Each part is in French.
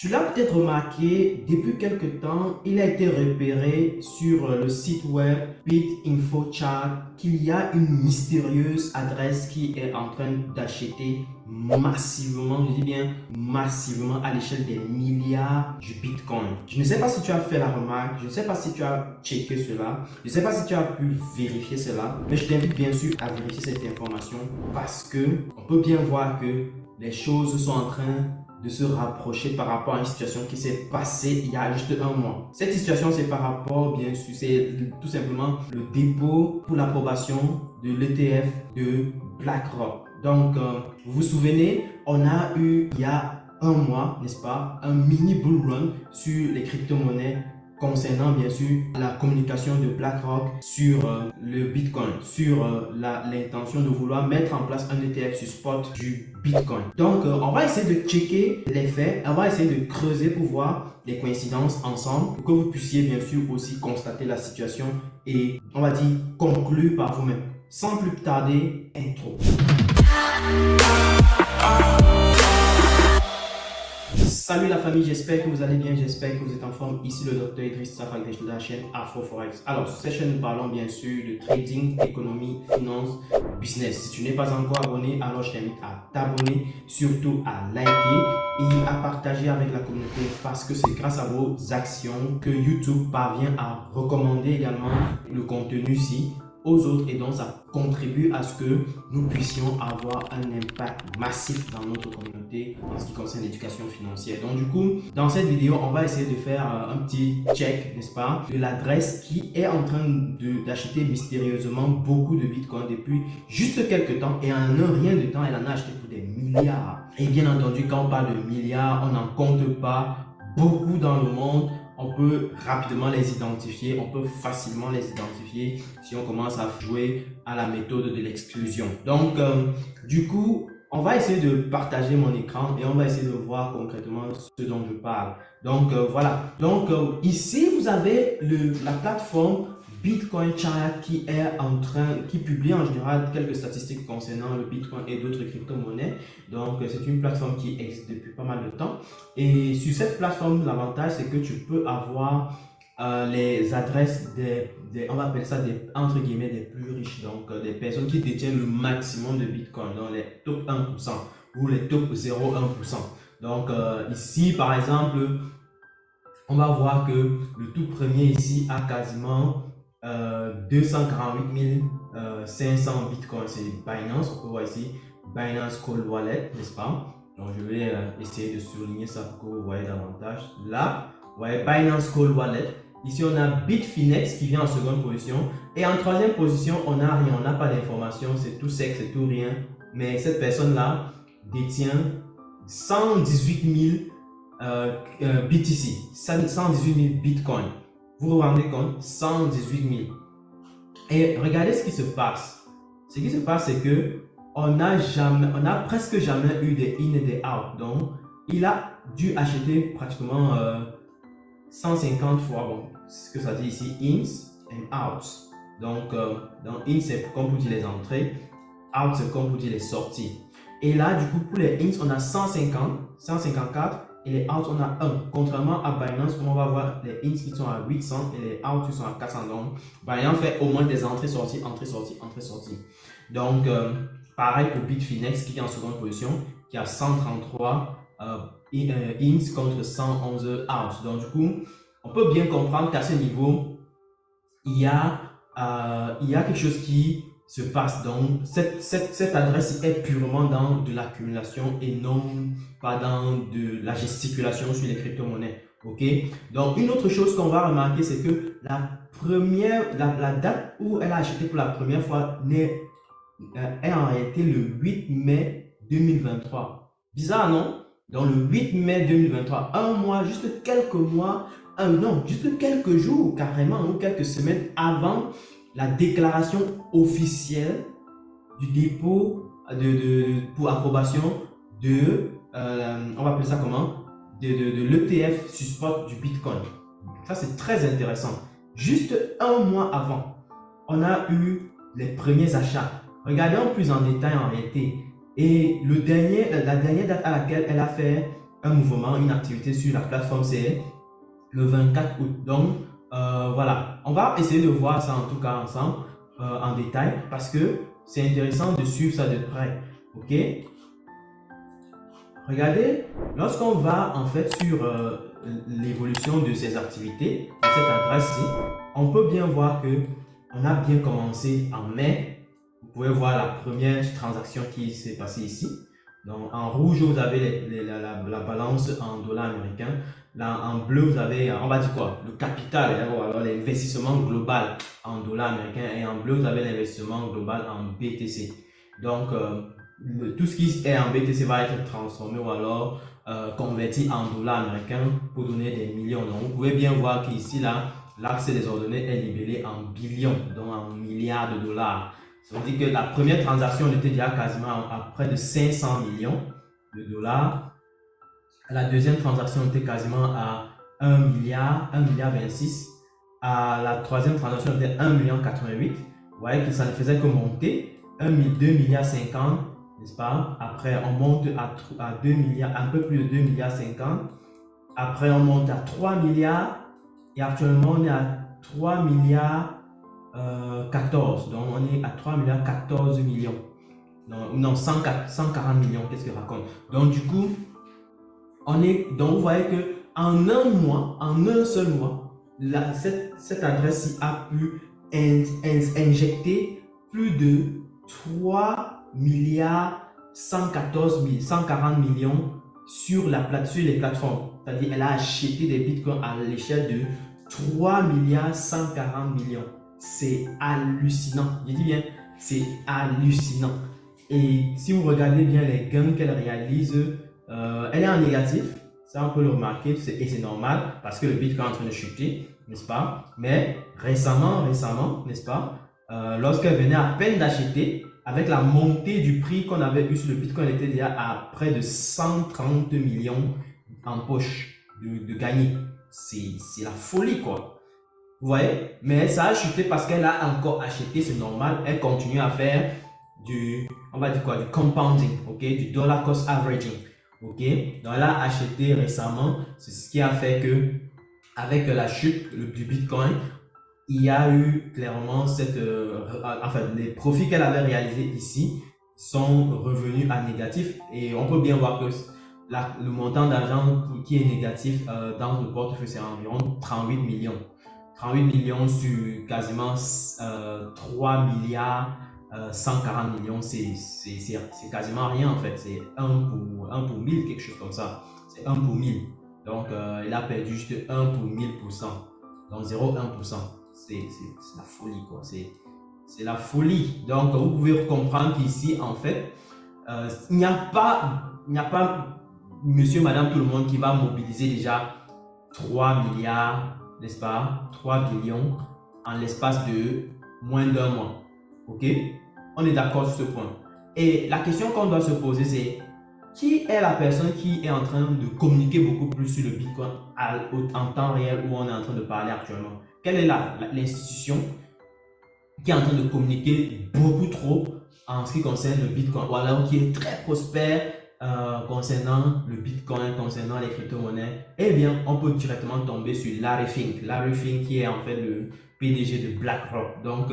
Tu l'as peut-être remarqué, depuis quelque temps, il a été repéré sur le site web BitInfoChart qu'il y a une mystérieuse adresse qui est en train d'acheter massivement, je dis bien massivement, à l'échelle des milliards du Bitcoin. Je ne sais pas si tu as fait la remarque, je ne sais pas si tu as checké cela, je ne sais pas si tu as pu vérifier cela, mais je t'invite bien sûr à vérifier cette information parce que on peut bien voir que les choses sont en train de se rapprocher par rapport à une situation qui s'est passée il y a juste un mois. Cette situation, c'est par rapport, bien sûr, c'est tout simplement le dépôt pour l'approbation de l'ETF de BlackRock. Donc, vous vous souvenez, on a eu il y a un mois, n'est-ce pas, un mini bull run sur les crypto-monnaies concernant bien sûr la communication de BlackRock sur le Bitcoin, sur l'intention de vouloir mettre en place un ETF sur spot du Bitcoin. Donc, on va essayer de checker les faits, on va essayer de creuser pour voir les coïncidences ensemble, pour que vous puissiez bien sûr aussi constater la situation et, on va dire, conclure par vous-même. Sans plus tarder, intro. Salut la famille, j'espère que vous allez bien, j'espère que vous êtes en forme. Ici le docteur Idriss Safak de la chaîne AfroForex. Alors sur cette chaîne, nous parlons bien sûr de trading, économie, finance, business. Si tu n'es pas encore abonné, alors je t'invite à t'abonner, surtout à liker et à partager avec la communauté parce que c'est grâce à vos actions que YouTube parvient à recommander également le contenu ici aux autres et donc ça contribue à ce que nous puissions avoir un impact massif dans notre communauté en ce qui concerne l'éducation financière. Donc du coup, dans cette vidéo, on va essayer de faire un petit check, n'est-ce pas, de l'adresse qui est en train d'acheter mystérieusement beaucoup de Bitcoin depuis juste quelques temps et en un rien de temps, elle en a acheté pour des milliards. Et bien entendu, quand on parle de milliards, on n'en compte pas beaucoup dans le monde. On peut rapidement les identifier, on peut facilement les identifier si on commence à jouer à la méthode de l'exclusion. Donc, du coup, on va essayer de partager mon écran et on va essayer de voir concrètement ce dont je parle. Donc, voilà. Donc, ici, vous avez la plateforme Bitcoin Chart qui publie en général quelques statistiques concernant le Bitcoin et d'autres crypto-monnaies. Donc, c'est une plateforme qui existe depuis pas mal de temps. Et sur cette plateforme, l'avantage, c'est que tu peux avoir les adresses on va appeler ça entre guillemets, des plus riches. Donc, des personnes qui détiennent le maximum de Bitcoin, dans les top 1% ou les top 0,1%. Donc, ici, par exemple, on va voir que le tout premier ici a quasiment 248 500 bitcoins. C'est Binance, on peut voir ici Binance Cold Wallet, n'est-ce pas? Donc je vais essayer de souligner ça pour que vous voyez davantage. Là, vous voyez Binance Cold Wallet. Ici, on a Bitfinex qui vient en seconde position. Et en troisième position, on n'a rien, on n'a pas d'informations, c'est tout sec, c'est tout rien. Mais cette personne-là détient 118 000 BTC, 118 000 Bitcoin. Vous vous rendez compte? 118 000. Et regardez ce qui se passe. Ce qui se passe, c'est que on n'a presque jamais eu des in et des out. Donc, il a dû acheter pratiquement 150 fois, bon, ce que ça dit ici, ins and outs. Donc, in, c'est comme pour dire les entrées, out, c'est comme pour dire les sorties. Et là, du coup, pour les ins, on a 150, 154. Et les out, on a 1. Contrairement à Binance, où on va voir les ins qui sont à 800 et les out qui sont à 400. Donc, Binance fait au moins des entrées-sorties, entrées-sorties, entrées-sorties. Donc, pareil pour Bitfinex qui est en seconde position, qui a 133 ins contre 111 out. Donc, du coup, on peut bien comprendre qu'à ce niveau, il y a quelque chose qui se passe. Donc, cette adresse est purement dans de l'accumulation et non pas dans de la gesticulation sur les crypto-monnaies. Ok? Donc, une autre chose qu'on va remarquer, c'est que la date où elle a acheté pour la première fois est en réalité le 8 mai 2023. Bizarre, non? Donc, le 8 mai 2023, un mois, juste quelques mois, non, juste quelques jours carrément, ou quelques semaines avant la déclaration officielle du dépôt pour approbation on va appeler ça comment? De l'ETF sur spot du Bitcoin. Ça, c'est très intéressant. Juste un mois avant, on a eu les premiers achats. Regardons plus en détail en réalité. Et la dernière date à laquelle elle a fait un mouvement, une activité sur la plateforme, c'est le 24 août. Donc, voilà, on va essayer de voir ça en tout cas ensemble en détail parce que c'est intéressant de suivre ça de près. Ok? Regardez, lorsqu'on va en fait sur l'évolution de ces activités, de cette adresse-ci, on peut bien voir que on a bien commencé en mai. Vous pouvez voir la première transaction qui s'est passée ici. Donc, en rouge, vous avez la balance en dollars américains. Là, en bleu, vous avez, on va dire quoi, le capital, hein, ou alors l'investissement global en dollars américains. Et en bleu, vous avez l'investissement global en BTC. Donc, tout ce qui est en BTC va être transformé ou alors converti en dollars américains pour donner des millions. Donc, vous pouvez bien voir qu'ici, là, l'axe des ordonnées est libellé en billions, donc en milliards de dollars. Ça veut dire que la première transaction était déjà quasiment à près de 500 millions de dollars. La deuxième transaction était quasiment à 1 milliard, 1 milliard 26. La troisième transaction était 1 milliard 88. Vous voyez que ça ne faisait que monter. 2 milliards 50, n'est-ce pas? Après, on monte à 2 milliards, un peu plus de 2 milliards 50. Après, on monte à 3 milliards. Et actuellement, on est à 3 milliards 14. Donc, on est à 3 milliards 14 millions. Non, 140 millions. Qu'est-ce que je raconte? Donc, du coup, donc vous voyez que en un seul mois, cette adresse-ci a pu injecter plus de 3 milliards 140 millions sur les plateformes. C'est-à-dire elle a acheté des bitcoins à l'échelle de 3 milliards 140 millions. C'est hallucinant. Je dis bien, c'est hallucinant. Et si vous regardez bien les gains qu'elle réalise, elle est en négatif, ça on peut le remarquer, et c'est normal parce que le Bitcoin est en train de chuter, n'est-ce pas? Mais récemment, n'est-ce pas? Lorsqu'elle venait à peine d'acheter, avec la montée du prix qu'on avait eu sur le Bitcoin, elle était déjà à près de 130 millions en poche de gagner. C'est la folie, quoi. Vous voyez? Mais ça a chuté parce qu'elle a encore acheté, c'est normal. Elle continue à faire on va dire quoi, du compounding, ok, du dollar cost averaging. Ok, donc elle a acheté récemment, c'est ce qui a fait que avec la chute du Bitcoin, il y a eu clairement les profits qu'elle avait réalisés ici sont revenus à négatif et on peut bien voir que le montant d'argent qui est négatif dans le portefeuille c'est environ 38 millions. 38 millions sur quasiment 3 milliards 140 millions, c'est quasiment rien en fait, c'est 1 pour 1000, quelque chose comme ça, c'est 1 pour 1000. Donc il a perdu juste 1 pour 1000%, donc 0,1%, c'est la folie quoi, c'est la folie. Donc vous pouvez comprendre qu'ici en fait, il n'y a pas monsieur, madame, tout le monde qui va mobiliser déjà 3 milliards, n'est-ce pas, 3 billions en l'espace de moins d'un mois. Ok, on est d'accord sur ce point. Et la question qu'on doit se poser, c'est qui est la personne qui est en train de communiquer beaucoup plus sur le Bitcoin en temps réel où on est en train de parler actuellement? Quelle est l'institution qui est en train de communiquer beaucoup trop en ce qui concerne le Bitcoin, ou alors qui est très prospère concernant le Bitcoin, concernant les crypto-monnaies? Eh bien, on peut directement tomber sur Larry Fink. Larry Fink qui est en fait le PDG de BlackRock. Donc,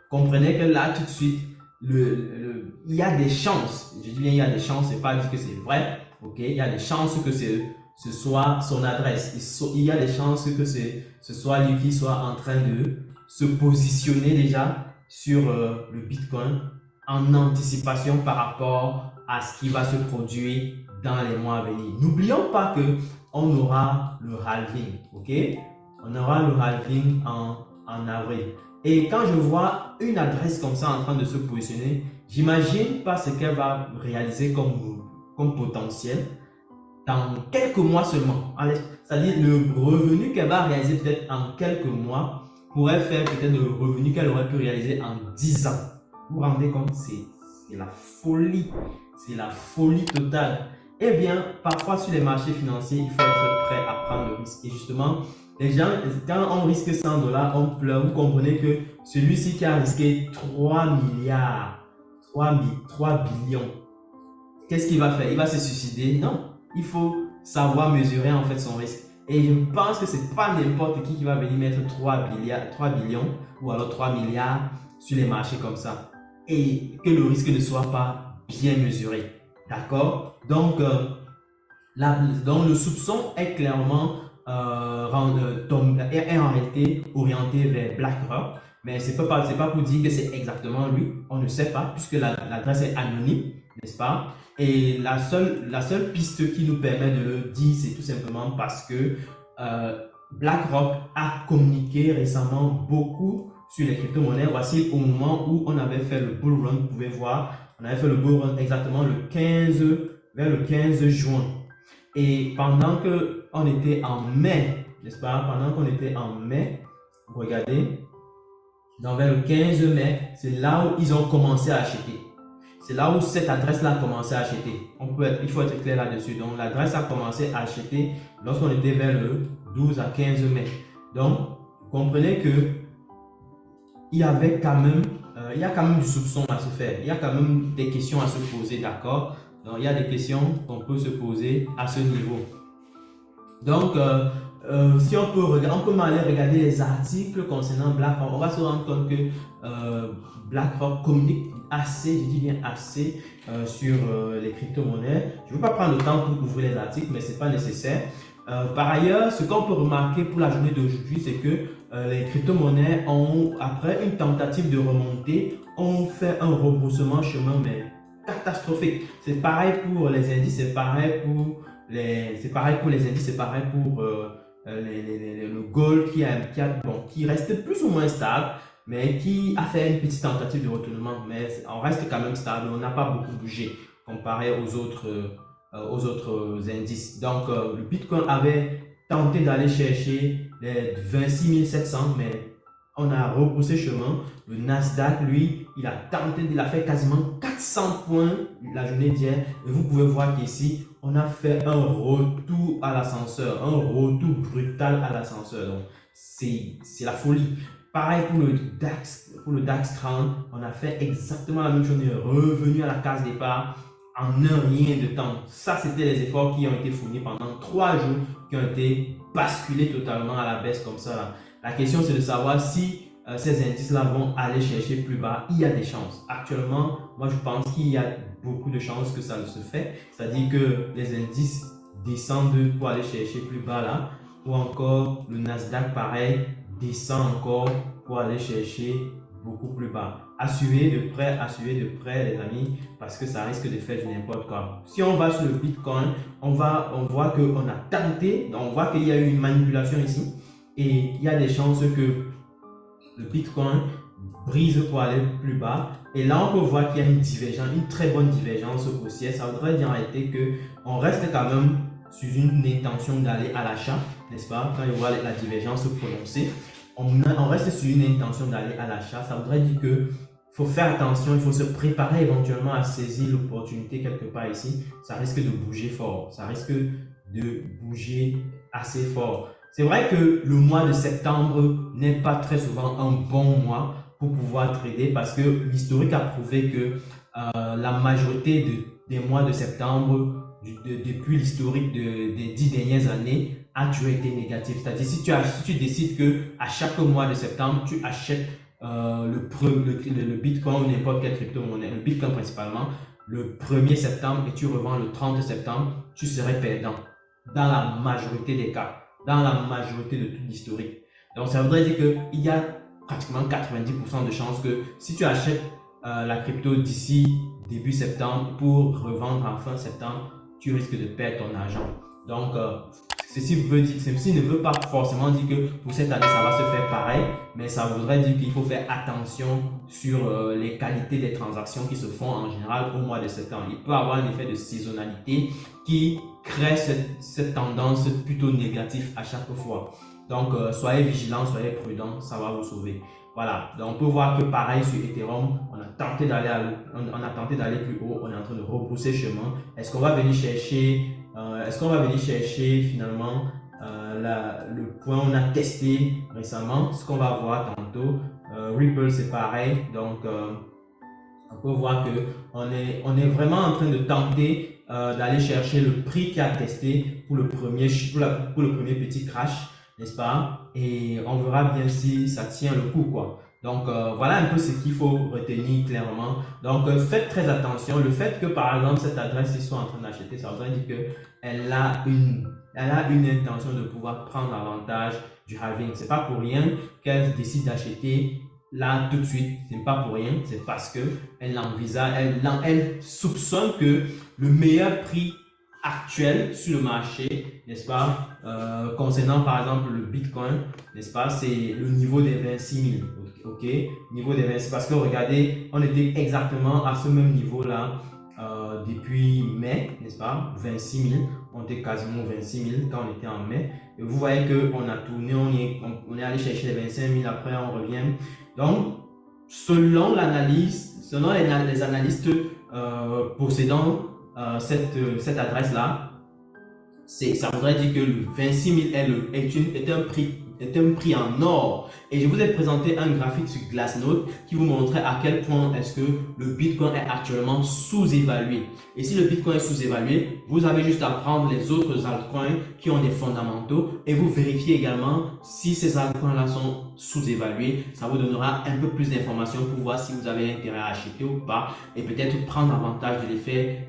comprenez que là, tout de suite, il y a des chances, je dis bien il y a des chances, c'est pas dire que c'est vrai, ok, il y a des chances que ce soit son adresse, il y a des chances que ce soit lui qui soit en train de se positionner déjà sur le Bitcoin en anticipation par rapport à ce qui va se produire dans les mois à venir. N'oublions pas que on aura le halving, ok, on aura le halving en avril. Et quand je vois une adresse comme ça en train de se positionner, j'imagine pas ce qu'elle va réaliser comme potentiel dans quelques mois seulement. C'est-à-dire le revenu qu'elle va réaliser peut-être en quelques mois pourrait faire peut-être le revenu qu'elle aurait pu réaliser en 10 ans. Vous vous rendez compte? C'est la folie. C'est la folie totale. Eh bien, parfois sur les marchés financiers, il faut être prêt à prendre le risque. Et justement, les gens, quand on risque 100 dollars, on pleure. Vous comprenez que celui-ci qui a risqué 3 milliards, 3 billions, qu'est-ce qu'il va faire? Il va se suicider? Non. Il faut savoir mesurer en fait son risque. Et je pense que c'est pas n'importe qui va venir mettre 3 billions ou alors 3 milliards sur les marchés comme ça. Et que le risque ne soit pas bien mesuré. D'accord? Donc, donc, le soupçon est clairement est en réalité orienté vers BlackRock. Mais ce n'est pas pour dire que c'est exactement lui. On ne sait pas puisque l'adresse est anonyme, n'est-ce pas? Et la seule piste qui nous permet de le dire, c'est tout simplement parce que BlackRock a communiqué récemment beaucoup sur les crypto-monnaies. Voici au moment où on avait fait le bull run, vous pouvez voir, on avait fait le bull run exactement vers le 15 juin. Et pendant qu'on était en mai, n'est-ce pas? Pendant qu'on était en mai, regardez, vers le 15 mai, c'est là où ils ont commencé à acheter. C'est là où cette adresse-là a commencé à acheter. Il faut être clair là-dessus. Donc, l'adresse a commencé à acheter lorsqu'on était vers le 12 à 15 mai. Donc, vous comprenez que il y a quand même du soupçon à se faire. Il y a quand même des questions à se poser, d'accord? Donc, il y a des questions qu'on peut se poser à ce niveau. Donc, si on peut aller regarder les articles concernant BlackRock, on va se rendre compte que BlackRock communique assez, je dis bien assez, sur les crypto-monnaies. Je ne vais pas prendre le temps pour ouvrir les articles, mais ce n'est pas nécessaire. Par ailleurs, ce qu'on peut remarquer pour la journée d'aujourd'hui, c'est que les crypto-monnaies ont, après une tentative de remontée, ont fait un rebroussement chemin, mais catastrophique. C'est pareil pour les indices, c'est pareil pour les indices, c'est pareil pour le gold qui reste plus ou moins stable, mais qui a fait une petite tentative de retournement. Mais on reste quand même stable, on n'a pas beaucoup bougé comparé aux autres indices. Donc, le Bitcoin avait tenté d'aller chercher les 26 700, mais on a repoussé chemin. Le Nasdaq, lui, il a fait quasiment 400 points la journée d'hier. Et vous pouvez voir qu'ici, on a fait un retour à l'ascenseur, un retour brutal à l'ascenseur. Donc, c'est la folie. Pareil pour le DAX 30, on a fait exactement la même chose. On est revenu à la case départ en un rien de temps. Ça, c'était les efforts qui ont été fournis pendant 3 jours, qui ont été basculés totalement à la baisse comme ça. La question, c'est de savoir si ces indices-là vont aller chercher plus bas. Il y a des chances. Actuellement, moi, je pense qu'il y a beaucoup de chances que ça ne se fait. C'est-à-dire que les indices descendent pour aller chercher plus bas là. Ou encore, le Nasdaq, pareil, descend encore pour aller chercher beaucoup plus bas. À suivre de près, les amis, parce que ça risque de faire du n'importe quoi. Si on va sur le Bitcoin, on voit qu'on a tenté, on voit qu'il y a eu une manipulation ici. Et il y a des chances que le Bitcoin brise pour aller plus bas. Et là, on peut voir qu'il y a une très bonne divergence haussière. Ça voudrait dire en réalité qu'on reste quand même sur une intention d'aller à l'achat, n'est-ce pas? Quand on voit la divergence se prononcer, on reste sur une intention d'aller à l'achat. Ça voudrait dire que faut faire attention, il faut se préparer éventuellement à saisir l'opportunité quelque part ici. Ça risque de bouger fort, ça risque de bouger assez fort. C'est vrai que le mois de septembre n'est pas très souvent un bon mois pour pouvoir trader parce que l'historique a prouvé que la majorité des mois de septembre, depuis l'historique des 10 dernières années, a toujours été négatif. C'est-à-dire si tu décides que à chaque mois de septembre, tu achètes le Bitcoin ou n'importe quelle crypto-monnaie, le Bitcoin principalement, le 1er septembre et tu revends le 30 septembre, tu serais perdant dans la majorité des cas, dans la majorité de tout l'historique. Donc ça voudrait dire qu'il y a pratiquement 90% de chances que si tu achètes la crypto d'ici début septembre pour revendre en fin septembre, tu risques de perdre ton argent. Donc, ceci ne veut pas forcément dire que pour cette année, ça va se faire pareil, mais ça voudrait dire qu'il faut faire attention sur les qualités des transactions qui se font en général au mois de septembre. Il peut y avoir un effet de saisonnalité qui crée cette tendance plutôt négative à chaque fois. Donc, soyez vigilants, soyez prudents, ça va vous sauver. Voilà, donc on peut voir que pareil sur Ethereum, on a tenté d'aller plus haut, on est en train de repousser chemin. Est-ce qu'on va venir chercher finalement le point où on a testé récemment, ce qu'on va voir tantôt. Ripple c'est pareil, donc on peut voir que on est vraiment en train de tenter d'aller chercher le prix qui a testé pour le premier, pour le premier petit crash, n'est-ce pas? Et on verra bien si ça tient le coup, quoi. Donc, voilà un peu ce qu'il faut retenir clairement. Donc, faites très attention. Le fait que, par exemple, cette adresse, ils sont en train d'acheter, ça veut dire qu'elle a une intention de pouvoir prendre avantage du halving. C'est pas pour rien qu'elle décide d'acheter là tout de suite. C'est pas pour rien. C'est parce que elle envisage, elle soupçonne que le meilleur prix actuel sur le marché, n'est-ce pas, concernant par exemple le Bitcoin, n'est-ce pas, c'est le niveau des 26 000. Ok, niveau des 26, parce que regardez, on était exactement à ce même niveau-là depuis mai, n'est-ce pas, 26 000, on était quasiment 26 000 quand on était en mai, et vous voyez qu'on a tourné, on est allé chercher les 25 000, après on revient. Donc, selon l'analyse, selon les analystes possédant cette adresse-là, ça voudrait dire que le 26 000 est un prix en or. Et je vous ai présenté un graphique sur Glassnode qui vous montrait à quel point est-ce que le Bitcoin est actuellement sous-évalué. Et si le Bitcoin est sous-évalué, vous avez juste à prendre les autres altcoins qui ont des fondamentaux et vous vérifiez également si ces altcoins-là sont sous-évalués. Ça vous donnera un peu plus d'informations pour voir si vous avez intérêt à acheter ou pas et peut-être prendre avantage de l'effet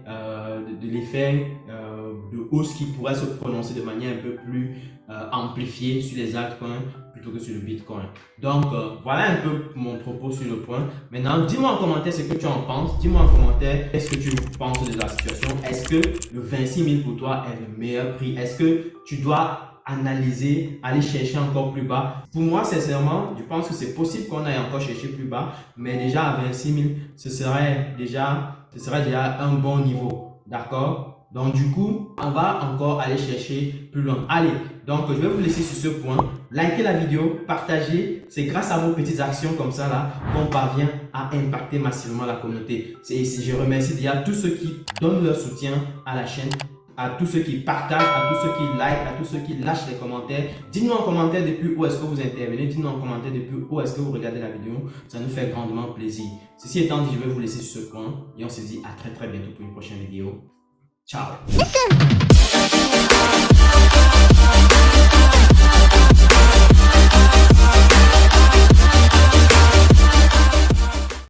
de hausse qui pourrait se prononcer de manière un peu plus amplifiée sur les altcoins plutôt que sur le Bitcoin. Donc, voilà un peu mon propos sur le point. Maintenant, dis-moi en commentaire ce que tu en penses. Dis-moi en commentaire qu'est-ce que tu penses de la situation. Est-ce que le 26 000 pour toi est le meilleur prix? Est-ce que tu dois analyser, aller chercher encore plus bas? Pour moi, sincèrement, je pense que c'est possible qu'on aille encore chercher plus bas. Mais déjà à 26 000, ce serait déjà un bon niveau. D'accord? Donc du coup, on va encore aller chercher plus loin. Allez, donc je vais vous laisser sur ce point. Likez la vidéo, partagez. C'est grâce à vos petites actions comme ça là qu'on parvient à impacter massivement la communauté. Je remercie déjà tous ceux qui donnent leur soutien à la chaîne, à tous ceux qui partagent, à tous ceux qui like, à tous ceux qui lâchent les commentaires. Dites-nous en commentaire depuis où est-ce que vous intervenez. Dites-nous en commentaire depuis où est-ce que vous regardez la vidéo. Ça nous fait grandement plaisir. Ceci étant dit, je vais vous laisser sur ce point et on se dit à très bientôt pour une prochaine vidéo. Ciao.